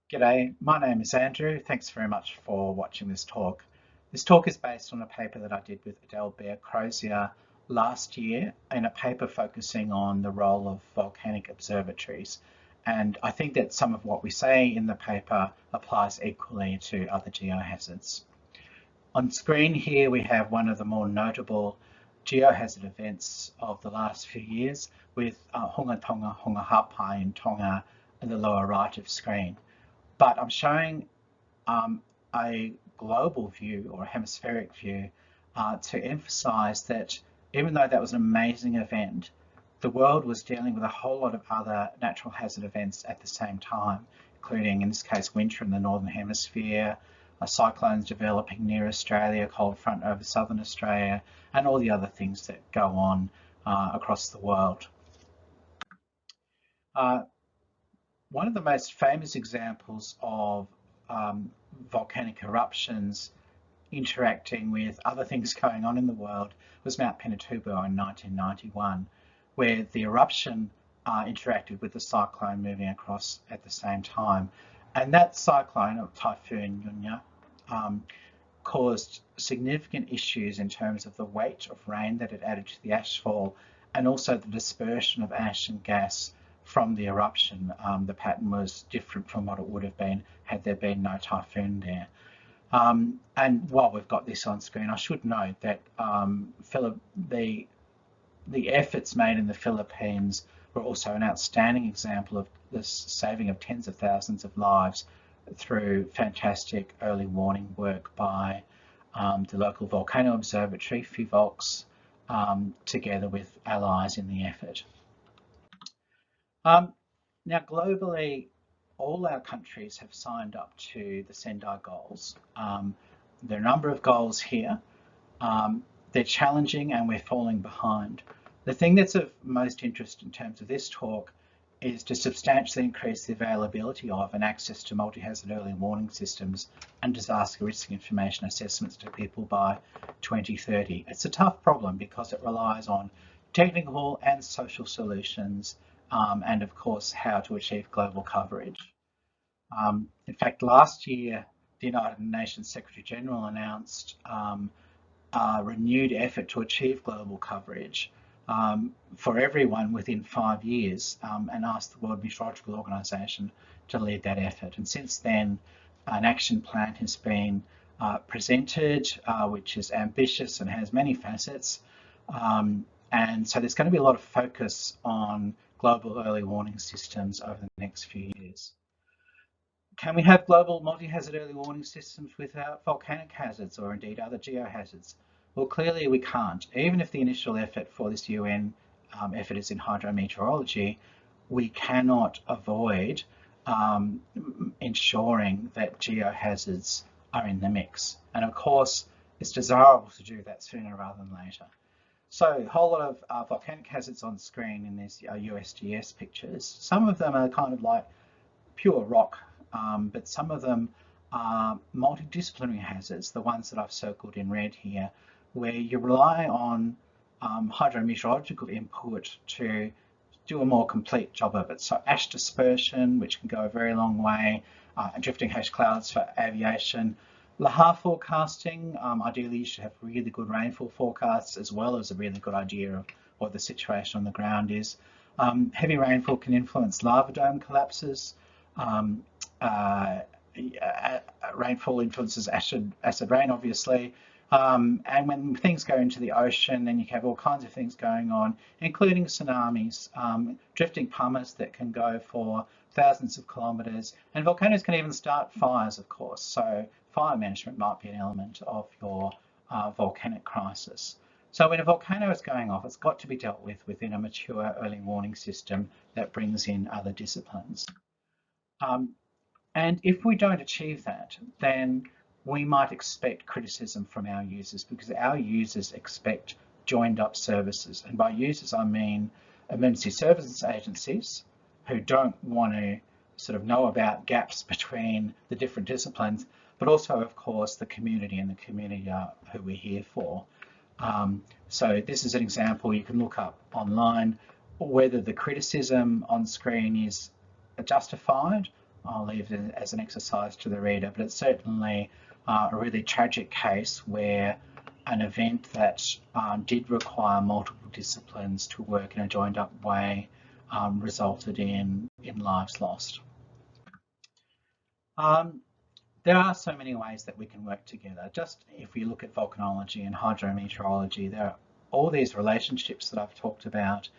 G'day, my name is Andrew. Thanks very much for watching this talk. This talk is based on a paper that I did with Adele Bear-Crozier last year in a paper focusing on the role of volcanic observatories. And I think that some of what we say in the paper applies equally to other geohazards. On screen here we have one of the more notable geohazard events of the last few years with Hunga Tonga Hunga Hapai in Tonga in the lower right of screen. But I'm showing a global view or a hemispheric view to emphasize that even though that was an amazing event, the world was dealing with a whole lot of other natural hazard events at the same time, including in this case winter in the northern hemisphere, cyclones developing near Australia, a cold front over southern Australia, and all the other things that go on across the world. One of the most famous examples of volcanic eruptions interacting with other things going on in the world was Mount Pinatubo in 1991, where the eruption interacted with the cyclone moving across at the same time. And that cyclone, or Typhoon Yunya, caused significant issues in terms of the weight of rain that it added to the ashfall and also the dispersion of ash and gas from the eruption. The pattern was different from what it would have been had there been no typhoon there. And while we've got this on screen, I should note that the efforts made in the Philippines were also an outstanding example of the saving of tens of thousands of lives through fantastic early warning work by the local volcano observatory, FIVOLCS, together with allies in the effort. Now, globally, all our countries have signed up to the Sendai goals. There are a number of goals here. They're challenging and we're falling behind. The thing that's of most interest in terms of this talk is to substantially increase the availability of and access to multi-hazard early warning systems and disaster risk information assessments to people by 2030. It's a tough problem because it relies on technical and social solutions and of course how to achieve global coverage. In fact, last year the United Nations Secretary General announced a renewed effort to achieve global coverage for everyone within 5 years and asked the World Meteorological Organization to lead that effort. And since then, an action plan has been presented, which is ambitious and has many facets. And so there's going to be a lot of focus on global early warning systems over the next few years. Can we have global multi-hazard early warning systems without volcanic hazards or indeed other geohazards? Well, clearly we can't. Even if the initial effort for this UN effort is in hydrometeorology, we cannot avoid ensuring that geohazards are in the mix. And of course, it's desirable to do that sooner rather than later. So a whole lot of volcanic hazards on screen in these USGS pictures. Some of them are kind of like pure rock, but some of them are multidisciplinary hazards, the ones that I've circled in red here, where you rely on hydrometeorological input to do a more complete job of it. So ash dispersion, which can go a very long way, and drifting hash clouds for aviation. Lahar forecasting, ideally you should have really good rainfall forecasts as well as a really good idea of what the situation on the ground is. Heavy rainfall can influence lava dome collapses. Rainfall influences acid rain, obviously. And when things go into the ocean, then you have all kinds of things going on, including tsunamis, drifting pumice that can go for thousands of kilometres, and volcanoes can even start fires, of course. So fire management might be an element of your volcanic crisis. So when a volcano is going off, it's got to be dealt with within a mature early warning system that brings in other disciplines. And if we don't achieve that, then we might expect criticism from our users because our users expect joined up services. And by users, I mean emergency services agencies who don't want to sort of know about gaps between the different disciplines, but also, of course, the community, and the community are who we're here for. So this is an example you can look up online whether the criticism on screen is justified I'll leave it as an exercise to the reader, but it's certainly a really tragic case where an event that did require multiple disciplines to work in a joined up way resulted in lives lost. There are so many ways that we can work together. Just if we look at volcanology and hydrometeorology, there are all these relationships that I've talked about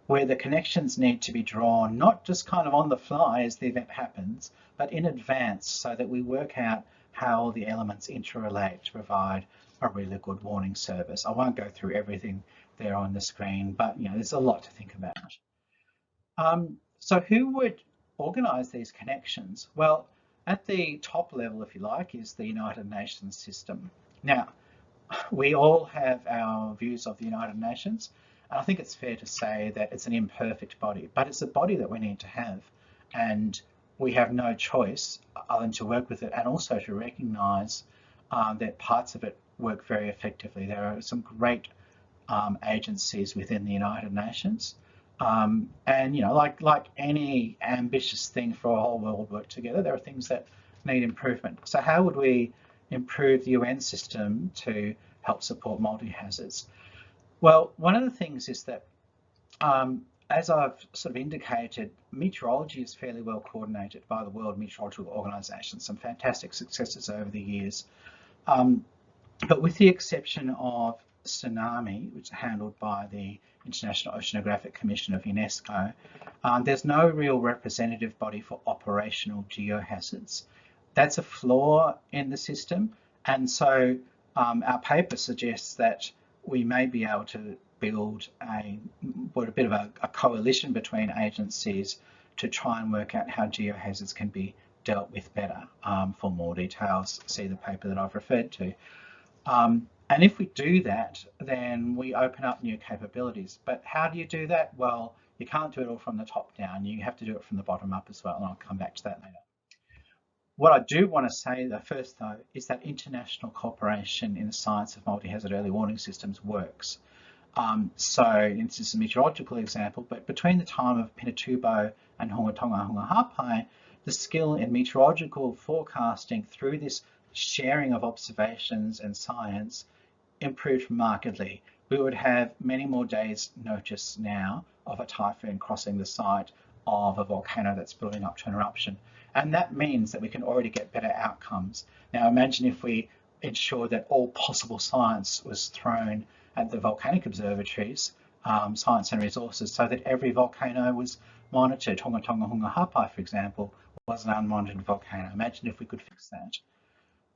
where the connections need to be drawn, not just kind of on the fly as the event happens, but in advance so that we work out how all the elements interrelate to provide a really good warning service. I won't go through everything there on the screen, but there's a lot to think about. So who would organise these connections? Well, at the top level, if you like, is the United Nations system. Now, we all have our views of the United Nations, and I think it's fair to say that it's an imperfect body, but it's a body that we need to have, and we have no choice other than to work with it and also to recognise that parts of it work very effectively. There are some great agencies within the United Nations. And like any ambitious thing for a whole world work together, there are things that need improvement. So how would we improve the UN system to help support multi-hazards? Well, one of the things is that, as I've sort of indicated, meteorology is fairly well coordinated by the World Meteorological Organization, some fantastic successes over the years. But with the exception of tsunami, which is handled by the International Oceanographic Commission of UNESCO, there's no real representative body for operational geohazards. That's a flaw in the system, and so our paper suggests that we may be able to build a bit of a coalition between agencies to try and work out how geohazards can be dealt with better. For more details, see the paper that I've referred to. And if we do that, then we open up new capabilities. But how do you do that? Well, you can't do it all from the top down. You have to do it from the bottom up as well, and I'll come back to that later. What I do want to say first, though, is that international cooperation in the science of multi-hazard early warning systems works. So this is a meteorological example, but between the time of Pinatubo and Hunga Tonga Hunga Hapai, the skill in meteorological forecasting through this sharing of observations and science improved markedly. We would have many more days notice now of a typhoon crossing the site of a volcano that's building up to an eruption. And that means that we can already get better outcomes. Now imagine if we ensured that all possible science was thrown at the volcanic observatories, science and resources, so that every volcano was monitored. Hunga Tonga Hunga Hapai, for example, was an unmonitored volcano. Imagine if we could fix that.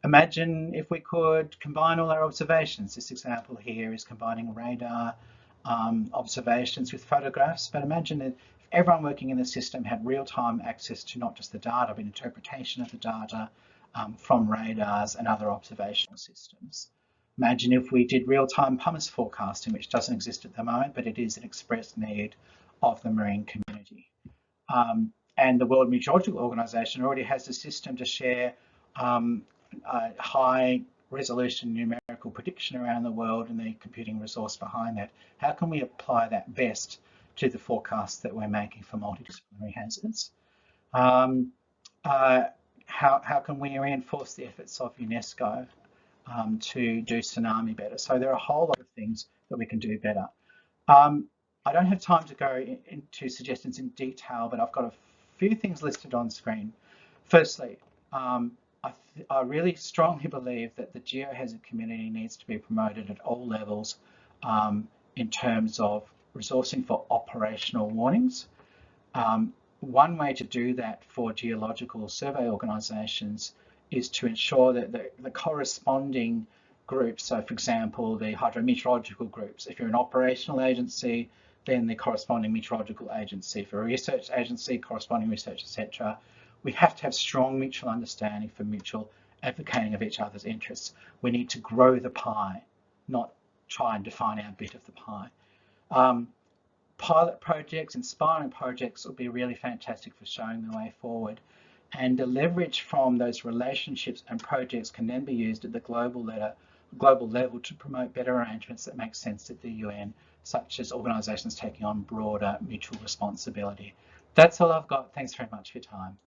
Imagine if we could combine all our observations. This example here is combining radar observations with photographs, but imagine that if everyone working in the system had real-time access to not just the data, but interpretation of the data from radars and other observational systems. Imagine if we did real-time pumice forecasting, which doesn't exist at the moment, but it is an express need of the marine community. And the World Meteorological Organization already has a system to share high resolution numerical prediction around the world and the computing resource behind that. How can we apply that best to the forecasts that we're making for multidisciplinary hazards? How can we reinforce the efforts of UNESCO to do tsunami better? So there are a whole lot of things that we can do better. I don't have time to go into suggestions in detail, but I've got a few things listed on screen. Firstly, I really strongly believe that the geohazard community needs to be promoted at all levels in terms of resourcing for operational warnings. One way to do that for geological survey organisations is to ensure that the corresponding groups, so for example, the hydrometeorological groups, if you're an operational agency, then the corresponding meteorological agency, for a research agency, corresponding research, etc. We have to have strong mutual understanding for mutual advocating of each other's interests. We need to grow the pie, not try and define our bit of the pie. Pilot projects, inspiring projects will be really fantastic for showing the way forward. And the leverage from those relationships and projects can then be used at the global level to promote better arrangements that make sense at the UN, such as organisations taking on broader mutual responsibility. That's all I've got. Thanks very much for your time.